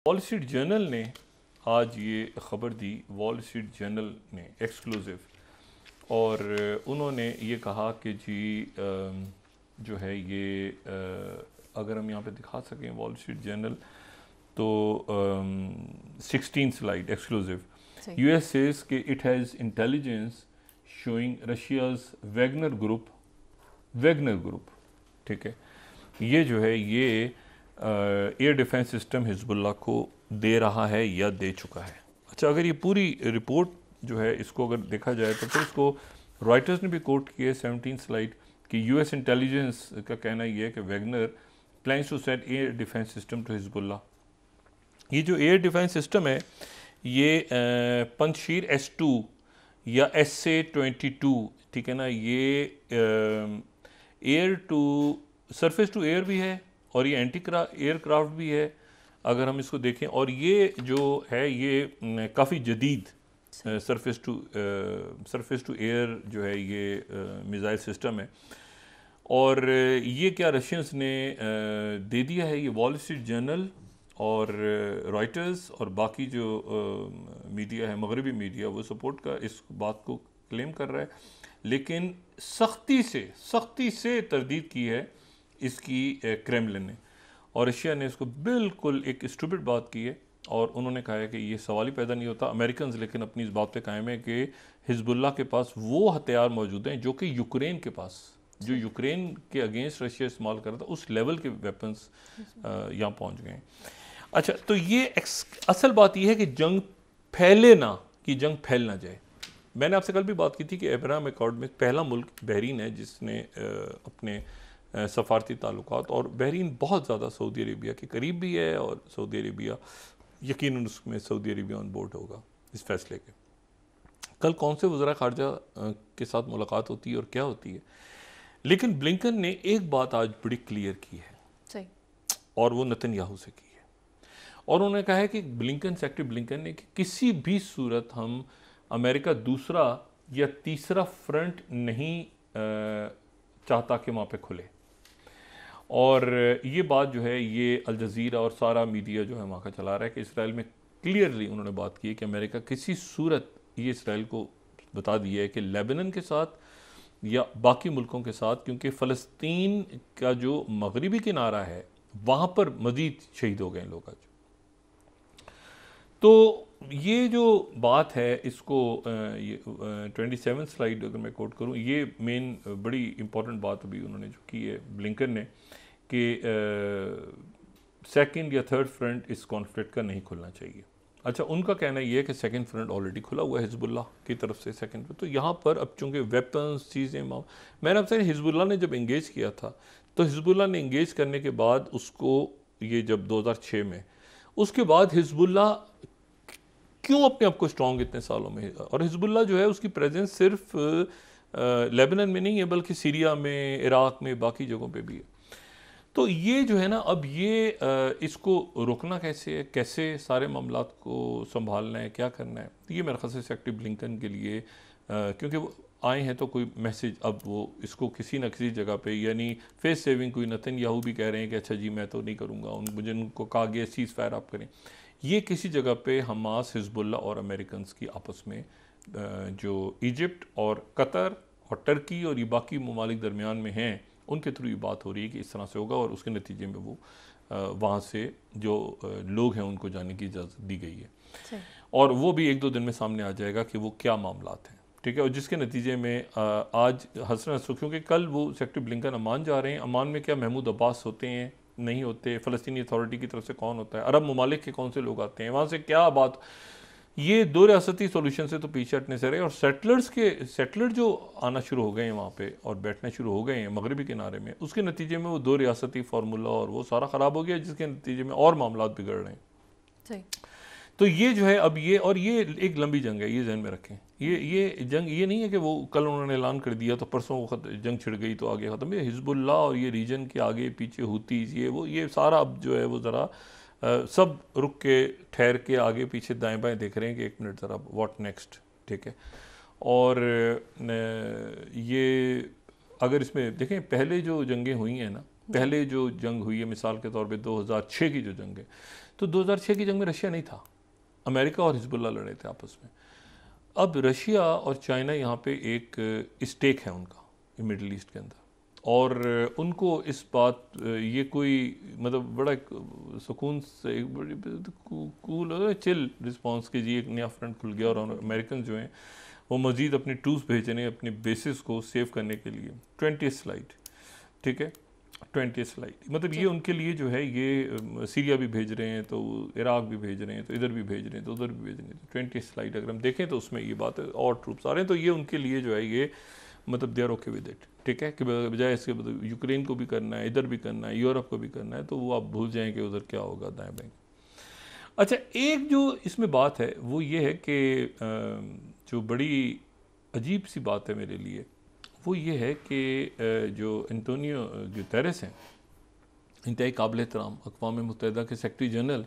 Wall street journal ने आज ये ख़बर दी, वॉल स्ट्रीट जर्नल ने एक्सक्लूसिव, और उन्होंने ये कहा कि जी जो है ये अगर हम यहाँ पे दिखा सकें वॉल स्ट्रीट जर्नल तो 16 स्लाइड एक्सक्लूसिव, यूएस सेज कि it has intelligence showing Russia's Wagner group, ठीक है। ये जो है ये एयर डिफेंस सिस्टम हिजबुल्लाह को दे रहा है या दे चुका है। अच्छा, अगर ये पूरी रिपोर्ट जो है इसको अगर देखा जाए तो फिर इसको रॉयटर्स ने भी कोट किया 17 स्लाइड कि यूएस इंटेलिजेंस का कहना ये है कि Wagner plans to send air defence system to Hezbollah. ये जो एयर डिफेंस सिस्टम है ये पंजशीर S2 या SA-22, ठीक है ना, ये air to surface to air भी है और ये एंटी एयरक्राफ्ट भी है अगर हम इसको देखें, और ये जो है ये काफ़ी जदीद सरफेस टू एयर जो है ये मिसाइल सिस्टम है। और ये क्या रशियंस ने दे दिया है, ये वॉल स्ट्रीट जर्नल और रॉयटर्स और बाकी जो मीडिया है, मगरबी मीडिया, वो सपोर्ट का इस बात को क्लेम कर रहा है, लेकिन सख्ती से तरदीद की है इसकी क्रेमलिन ने, और रशिया ने इसको बिल्कुल एक स्टूपिड बात की है और उन्होंने कहा है कि ये सवाल ही पैदा नहीं होता। अमेरिकन लेकिन अपनी इस बात पे कायम है कि हिजबुल्लाह के पास वो हथियार मौजूद हैं जो कि यूक्रेन के पास, जो यूक्रेन के अगेंस्ट रशिया इस्तेमाल कर रहा था, उस लेवल के वेपन्स यहाँ पहुँच गए हैं। अच्छा, तो ये असल बात यह है कि जंग फैले ना, कि जंग फैल ना जाए। मैंने आपसे कल भी बात की थी कि अब्राहम अकॉर्ड में पहला मुल्क बहरीन है जिसने अपने सफारती ताल्लुकात, और बहरीन बहुत ज़्यादा सऊदी अरेबिया के करीब भी है और सऊदी अरेबिया यकीनन उसमें सऊदी अरेबिया ऑन बोर्ड होगा इस फैसले के। कल कौन से वज़रा ख़ारजा के साथ मुलाकात होती है और क्या होती है, लेकिन ब्लिंकन ने एक बात आज बड़ी क्लियर की है सही, और वो नेतन्याहू से की है, और उन्होंने कहा है कि सेक्रेटरी ब्लिंकन ने कि किसी भी सूरत हम अमेरिका दूसरा या तीसरा फ्रंट नहीं चाहता कि वहाँ पे खुले। और ये बात जो है ये अल जज़ीरा और सारा मीडिया जो है वहाँ का चला रहा है कि इसराइल में क्लियरली उन्होंने बात की है कि अमेरिका किसी सूरत ये इसराइल को बता दिया है कि लेबनान के साथ या बाकी मुल्कों के साथ, क्योंकि फ़लस्तीन का जो मगरिबी किनारा है वहाँ पर मज़ीद शहीद हो गए लोग आज। तो ये जो बात है इसको ये 27 स्लाइड अगर मैं कोट करूँ, ये मेन बड़ी इंपॉर्टेंट बात अभी उन्होंने जो की है ब्लिंकन ने कि सेकंड या थर्ड फ्रंट इस कॉन्फ्लिक्ट का नहीं खुलना चाहिए। अच्छा, उनका कहना ये है कि सेकंड फ्रंट ऑलरेडी खुला हुआ है हिजबुल्लाह की तरफ से सेकंड फ्रंट, तो यहाँ पर अब चूँकि वेपन्स चीज़ें, मैंने आपसे हिजबुल्लाह ने जब इंगेज किया था तो हिजबुल्लाह ने इंगेज करने के बाद उसको ये जब 2006 में, उसके बाद हिजबुल्लाह क्यों अपने आप को स्ट्रॉन्ग इतने सालों में, और हिजबुल्लाह जो है उसकी प्रेजेंस सिर्फ लेबनान में नहीं है बल्कि सीरिया में, इराक में, बाकी जगहों पे भी है। तो ये जो है ना, अब ये इसको रोकना कैसे है, कैसे सारे मामलात को संभालना है, क्या करना है, तो ये मेरे ख्याल से सेक्रेटरी ब्लिंकन के लिए क्योंकि वो आए हैं तो कोई मैसेज, अब वो इसको किसी न किसी जगह पे, यानी फेस सेविंग, कोई नेतन्याहू भी कह रहे हैं कि अच्छा जी मैं तो नहीं करूँगा, मुझे उनको कहा गया सीज़ फायर आप करें, ये किसी जगह पे हमास, हिजबुल्लाह और अमेरिकन की आपस में जो इजिप्ट और कतर और टर्की और ये बाकी ममालिक दरमियान में हैं उनके थ्रू ये बात हो रही है कि इस तरह से होगा, और उसके नतीजे में वो वहाँ से जो लोग हैं उनको जाने की इजाज़त दी गई है, और वो भी 1-2 दिन में सामने आ जाएगा कि वो क्या मामलात हैं, ठीक है। और जिसके नतीजे में आज हसन, क्योंकि कल वो सेक्रेटरी ब्लिंकन अमान जा रहे हैं, अमान में क्या महमूद अब्बास होते हैं, नहीं होते, फ़लस्तीनी अथॉरिटी की तरफ से कौन होता है, अरब ममालिक के कौन से लोग आते हैं, वहाँ से क्या बात, ये दो रियासती सोल्यूशन से तो पीछे हटने से रहे, और सेटलर जो आना शुरू हो गए हैं वहाँ पे और बैठना शुरू हो गए हैं मगरबी किनारे में, उसके नतीजे में वो दो रियासती फार्मूला और वो सारा ख़राब हो गया, जिसके नतीजे में और मामला बिगड़ रहे हैं। सही। तो ये जो है अब ये, और ये एक लंबी जंग है, ये जहन में रखें, ये जंग ये नहीं है कि वो कल उन्होंने ऐलान कर दिया तो परसों जंग छिड़ गई तो आगे ख़त्म। ये हिजबुल्लाह और ये रीजन के आगे पीछे हुतीज़, ये सारा अब जो है वो ज़रा सब रुक के ठहर के आगे पीछे दाएं बाएं देख रहे हैं कि एक मिनट ज़रा व्हाट नेक्स्ट, ठीक है। और ये अगर इसमें देखें पहले जो जंगें हुई हैं ना, पहले जो जंग हुई है मिसाल के तौर पे 2006 की जो जंग है, तो 2006 की जंग में रशिया नहीं था, अमेरिका और हिजबुल्लाह लड़े थे आपस में। अब रशिया और चाइना यहाँ पे एक स्टेक है उनका मिडल ईस्ट के अंदर, और उनको इस बात ये कोई मतलब बड़ा सुकून से एक बड़ी कूल चिल रिस्पांस के जी एक नया फ्रंट खुल गया, और अमेरिकन जो हैं वो मज़ीद अपनी ट्रूप्स भेज रहे हैं अपने बेसिस को सेव करने के लिए। 20 स्लाइड, ठीक है, 20 स्लाइड मतलब ये उनके लिए जो है, ये सीरिया भी भेज रहे हैं तो इराक भी भेज रहे हैं, तो इधर भी भेज रहे हैं तो उधर भी भेज रहे हैं। तो 20 स्लाइड अगर हम देखें तो उसमें ये बात है, और ट्रूप्स आ रहे हैं, तो ये उनके लिए जो है ये मतलब they are okay with it, ठीक है, कि बजाय इसके मतलब यूक्रेन को भी करना है, इधर भी करना है, यूरोप को भी करना है, तो वो आप भूल जाएँ कि उधर क्या होगा दाएँ बाएँ। अच्छा, एक जो इसमें बात है वो ये है कि जो बड़ी अजीब सी बात है मेरे लिए वो ये है कि जो एंटोनियो गुतेरेस हैं, इंतहाई काबिल एहतराम अक़वाम मुत्तहिदा के सेक्रेटरी जनरल,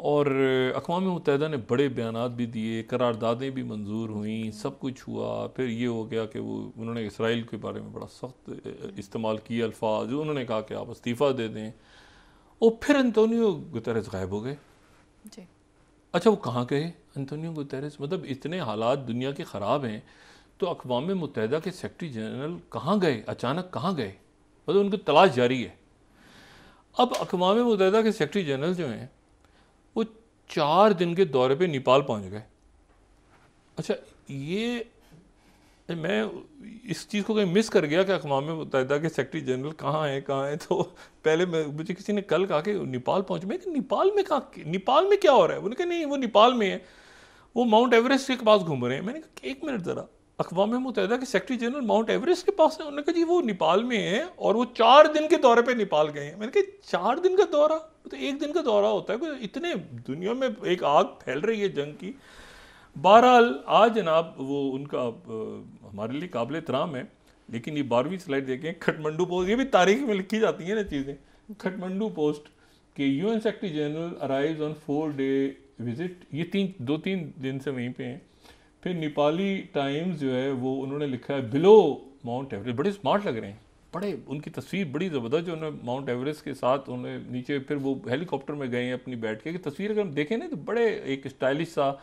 और अक़वाम मुत्तहिदा ने बड़े बयानात भी दिए, करारदादें भी मंजूर हुई, सब कुछ हुआ। फिर ये हो गया कि वो उन्होंने इसराइल के बारे में बड़ा सख्त इस्तेमाल किए अल्फाज, उन्होंने कहा कि आप इस्तीफ़ा दे दें, और फिर एंटोनियो गुतेरेस गायब हो गए जी। अच्छा, वो कहाँ गए एंटोनियो गुतेरेस? मतलब इतने हालात दुनिया के ख़राब हैं तो अक़वाम मुत्तहिदा के सेक्रेटरी जनरल कहाँ गए, अचानक कहाँ गए? मतलब उनकी तलाश जारी है। अब अक़वाम मुत्तहिदा के सेक्रेटरी जनरल जो हैं वो 4 दिन के दौरे पे नेपाल पहुँच गए। अच्छा, ये मैं इस चीज़ को कहीं मिस कर गया कि अक़वाम मुत्तहिदा के सेक्रेटरी जनरल कहाँ हैं, तो पहले मुझे किसी ने कल कहा कि नेपाल पहुँच, मैं कि नेपाल में कहाँ, नेपाल में क्या हो रहा है? उन्होंने कहा नहीं वो नेपाल में है, वो माउंट एवरेस्ट के पास घूम रहे हैं। मैंने कहा एक मिनट ज़रा, अक़वाम मुत्तहिदा के सेक्रेटरी जनरल माउंट एवरेस्ट के पास है? उन्होंने कहा जी वो नेपाल में है और वो 4 दिन के दौरे पे नेपाल गए हैं। मैंने कहा 4 दिन का दौरा, तो 1 दिन का दौरा होता है कोई? इतने दुनिया में एक आग फैल रही है जंग की। बहरहाल आज जनाब वो उनका हमारे लिए काबिल एहतराम है, लेकिन ये 12वीं स्लाइड देखें, खटमंडू पोस्ट, ये भी तारीख में लिखी जाती हैं ना चीज़ें। खटमंडू पोस्ट कि UN secretary general arrives on 4-day visit, ये 2-3 दिन से वहीं पे हैं। फिर नेपाली टाइम्स जो है वो उन्होंने लिखा है बिलो माउंट एवरेस्ट, बड़े स्मार्ट लग रहे हैं, बड़े उनकी तस्वीर बड़ी ज़बरदस्त, जो उन्होंने माउंट एवरेस्ट के साथ उन्होंने नीचे फिर वो हेलीकॉप्टर में गए हैं अपनी बैठ के, कि तस्वीर अगर हम देखें ना तो बड़े एक स्टाइलिश सा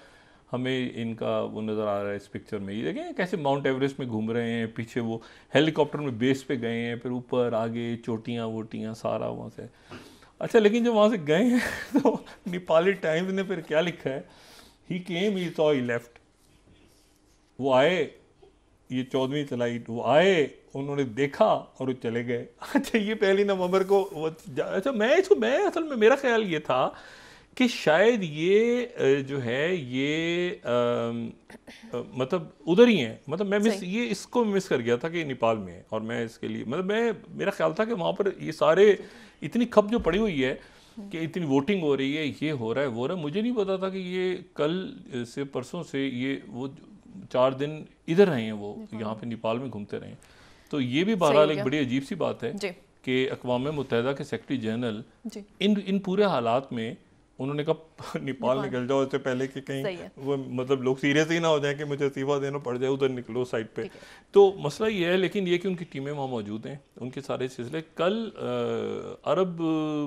हमें इनका वो नज़र आ रहा है इस पिक्चर में। ये देखें कैसे माउंट एवरेस्ट में घूम रहे हैं, पीछे वो हेलीकॉप्टर में बेस पे गए हैं, फिर ऊपर आगे चोटियाँ वोटियाँ सारा वहाँ से। अच्छा, लेकिन जब वहाँ से गए हैं तो नेपाली टाइम्स ने फिर क्या लिखा है, ही केम ही सॉ ही लेफ्ट, वो आए, ये 14वीं स्लाइड, वो आए, उन्होंने देखा और वो चले गए। अच्छा, ये 1 नवंबर को वो अच्छा, मैं असल में मेरा ख्याल ये था कि शायद ये जो है ये मतलब उधर ही है, मतलब मैं ये इसको मिस कर गया था कि नेपाल में है, और मैं इसके लिए मतलब मेरा ख्याल था कि वहाँ पर ये सारे इतनी खप जो पड़ी हुई है कि इतनी वोटिंग हो रही है, ये हो रहा है वो रहा है, मुझे नहीं पता था कि ये कल से परसों से ये वो 4 दिन इधर रहे हैं, वो यहाँ पे नेपाल में घूमते रहे हैं। तो ये भी बहरहाल एक बड़ी अजीब सी बात है कि अक़वाम मुत्तहिदा के सेक्रेटरी जनरल इन पूरे हालात में उन्होंने कहा नेपाल निकल जाओ, इससे पहले कि कहीं वो मतलब लोग सीरियस ही ना हो जाए कि मुझे इस्तीफा देना पड़ जाए, उधर निकलो साइड पे। तो मसला ये है, लेकिन ये कि उनकी टीमें वहाँ मौजूद हैं, उनके सारे सिलसिले। कल अरब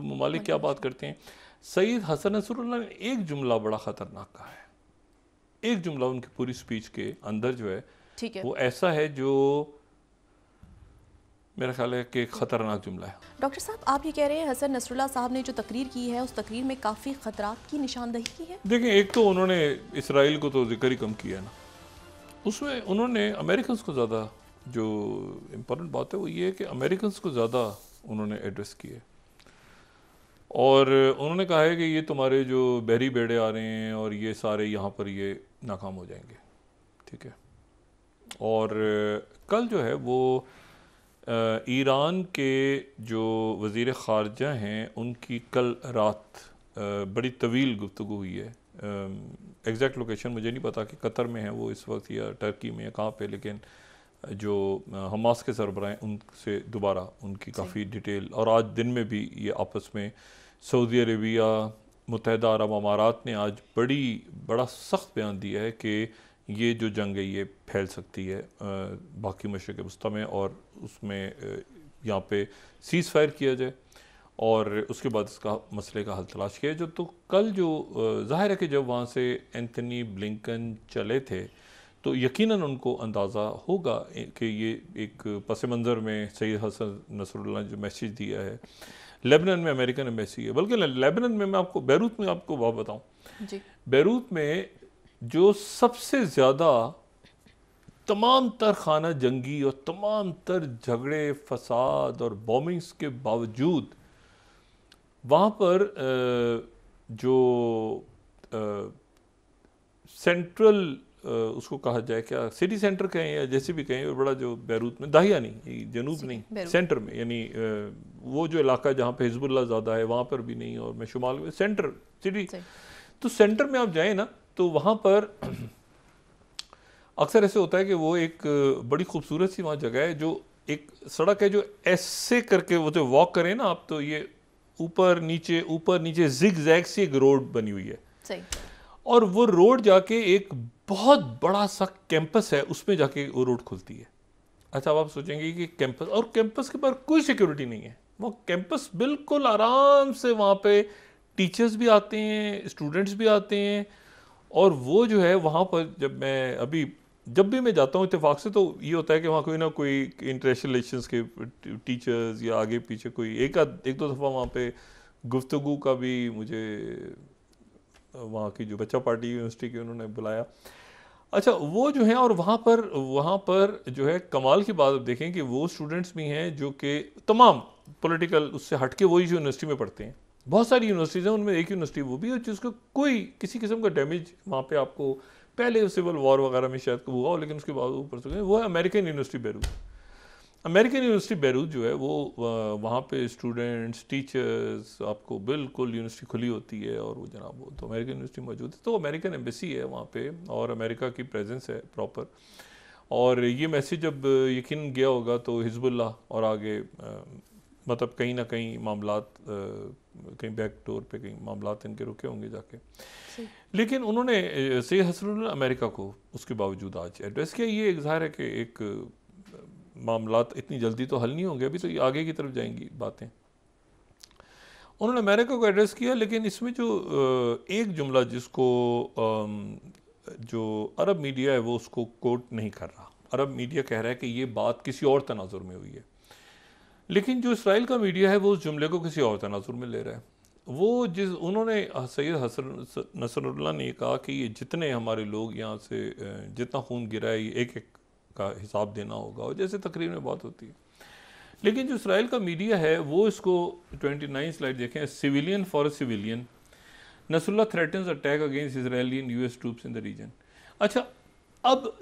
ममालिक क्या बात करते हैं, सईद हसन नसरुल्लाह ने एक जुमला बड़ा ख़तरनाक कहा है, एक जुमला उनकी पूरी स्पीच के अंदर जो है वो ऐसा है जो मेरा ख्याल है कि ख़तरनाक जुमला है। डॉक्टर साहब, आप ये कह रहे हैं हसन नसरुल्लाह साहब ने जो तकरीर की है उस तकरीर में काफ़ी ख़तरात की निशानदही की है? देखिए, एक तो उन्होंने इसराइल को तो जिक्र ही कम किया ना, उसमें उन्होंने अमेरिकन को ज़्यादा, जो इम्पोर्टेंट बात है वो ये है कि अमेरिकन को ज़्यादा उन्होंने एड्रेस किए, और उन्होंने कहा है कि ये तुम्हारे जो बहरी बेड़े आ रहे हैं और ये सारे यहाँ पर ये नाकाम हो जाएंगे, ठीक है। और कल जो है वो ईरान के जो वज़ीर ख़ारजा हैं उनकी कल रात बड़ी तवील गुफ्तगू हुई है। एग्जैक्ट लोकेशन मुझे नहीं पता कि कतर में है वो इस वक्त या टर्की में या कहाँ पे, लेकिन जो हमास के सरबराह हैं उनसे दोबारा उनकी काफ़ी डिटेल, और आज दिन में भी ये आपस में सऊदी अरेबिया, मुत्तहिदा अरब अमारात ने आज बड़ा सख्त बयान दिया है कि ये जो जंग है ये फैल सकती है बाकी मशरिक़ वस्ता में, और उसमें यहाँ पे सीज़ फायर किया जाए। और उसके बाद इसका मसले का हल तलाश किया। जो तो कल जो ज़ाहिर है कि जब वहाँ से एंथनी ब्लिंकन चले थे तो यकीनन उनको अंदाज़ा होगा कि ये एक पस मंज़र में सैयद हसन नसरुल्लाह ने जो मैसेज दिया है। लेबनान में अमेरिकन एम्बेसी है, बल्कि लेबनान में मैं आपको बैरूत में आपको बात बताऊँ, बैरूत में जो सबसे ज़्यादा तमाम तर खाना जंगी और तमाम तर झगड़े फसाद और बॉम्बिंग्स के बावजूद वहाँ पर जो सेंट्रल उसको कहा जाए, क्या सिटी सेंटर कहें या जैसे भी कहें, बड़ा जो बैरूत में, दाहिया नहीं, जनूब नहीं, सेंटर में, यानी वो जो इलाका जहाँ पे हिजबुल्लाह ज़्यादा है वहाँ पर भी नहीं, और मैं शुमाल में सेंटर सिटी, तो सेंटर में आप जाएँ ना तो वहाँ पर अक्सर ऐसे होता है कि वो एक बड़ी खूबसूरत सी वहाँ जगह है, जो एक सड़क है जो ऐसे करके वो जो वॉक करें ना आप, तो ये ऊपर नीचे जिग जैग सी एक रोड बनी हुई है सही। और वो रोड जाके एक बहुत बड़ा सा कैंपस है, उसमें जाके वो रोड खुलती है। अच्छा, अब आप सोचेंगे कि कैंपस, और कैंपस के पास कोई सिक्योरिटी नहीं है, वो कैंपस बिल्कुल आराम से, वहाँ पे टीचर्स भी आते हैं, स्टूडेंट्स भी आते हैं, और वो जो है वहाँ पर जब भी मैं जाता हूँ इत्तेफाक से, तो ये होता है कि वहाँ कोई ना कोई इंटरनेशनल रिलेशंस के टीचर्स या आगे पीछे कोई एक दो दफ़ा वहाँ पे गुफ्तगू का भी मुझे वहाँ की जो बच्चा पार्टी यूनिवर्सिटी की उन्होंने बुलाया। अच्छा, वो जो है, और वहाँ पर जो है कमाल की बात आप देखें कि वो स्टूडेंट्स भी हैं जो कि तमाम पॉलिटिकल उससे हटके वही यूनिवर्सिटी में पढ़ते हैं। बहुत सारी यूनिवर्सिटीज़ हैं, उनमें एक यूनिवर्सिटी वो भी है जिसको कोई किसी किस्म का डैमेज वहाँ पे आपको, पहले सिविल वॉर वगैरह में शायद हुआ हो, लेकिन उसके बाद ऊपर से वो है American university Beirut. American university Beirut जो है वो वहाँ पे स्टूडेंट्स, टीचर्स, आपको बिल्कुल यूनिवर्सिटी खुली होती है, और वो जनाब वो तो अमेरिकन यूनिवर्सिटी मौजूद है, तो अमेरिकन एम्बेसी है वहाँ पे और अमेरिका की प्रेजेंस है प्रॉपर। और ये मैसेज जब यकीन गया होगा तो हिजबुल्लाह और आगे मतलब कहीं ना कहीं मामलात कहीं बैक डोर पे कहीं मामलात इनके रुके होंगे जाके, लेकिन उन्होंने सैयद हसनुल्लाह अमेरिका को उसके बावजूद आज एड्रेस किया। ये एक ज़ाहिर है कि एक मामलात इतनी जल्दी तो हल नहीं होंगे, अभी तो ये आगे की तरफ जाएंगी बातें। उन्होंने अमेरिका को एड्रेस किया, लेकिन इसमें जो एक जुमला जिसको जो अरब मीडिया है वो उसको कोट नहीं कर रहा। अरब मीडिया कह रहा है कि ये बात किसी और तनाजुर में हुई है, लेकिन जो इसराइल का मीडिया है वो उस जुमले को किसी और तनाजुर में ले रहा है। वो उन्होंने सैयद हसन नसरुल्लाह ने कहा कि ये जितने हमारे लोग यहाँ से जितना खून गिरा है, एक एक का हिसाब देना होगा, और जैसे तकरीर में बात होती है। लेकिन जो इसराइल का मीडिया है वो इसको 29 स्लाइड देखें, civilian for civilian, Nasrallah threatens attack against Israeli and US troops in the region. अच्छा, अब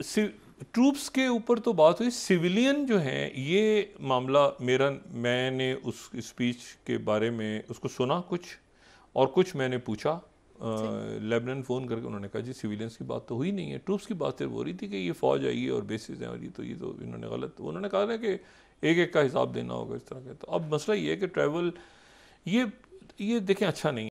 ट्रूप्स के ऊपर तो बात हुई, सिविलियन जो हैं ये मामला मैंने उस स्पीच के बारे में उसको सुना कुछ, और कुछ मैंने पूछा लेबनान फ़ोन करके, उन्होंने कहा जी सिविलियंस की बात तो हुई नहीं है, ट्रूप्स की बात हो रही थी कि ये फ़ौज आई है और बेसिस हैं, और ये तो इन्होंने गलत, उन्होंने कहा ना कि एक एक का हिसाब देना होगा इस तरह का। तो अब मसला ये है कि ट्रैवल ये देखें अच्छा नहीं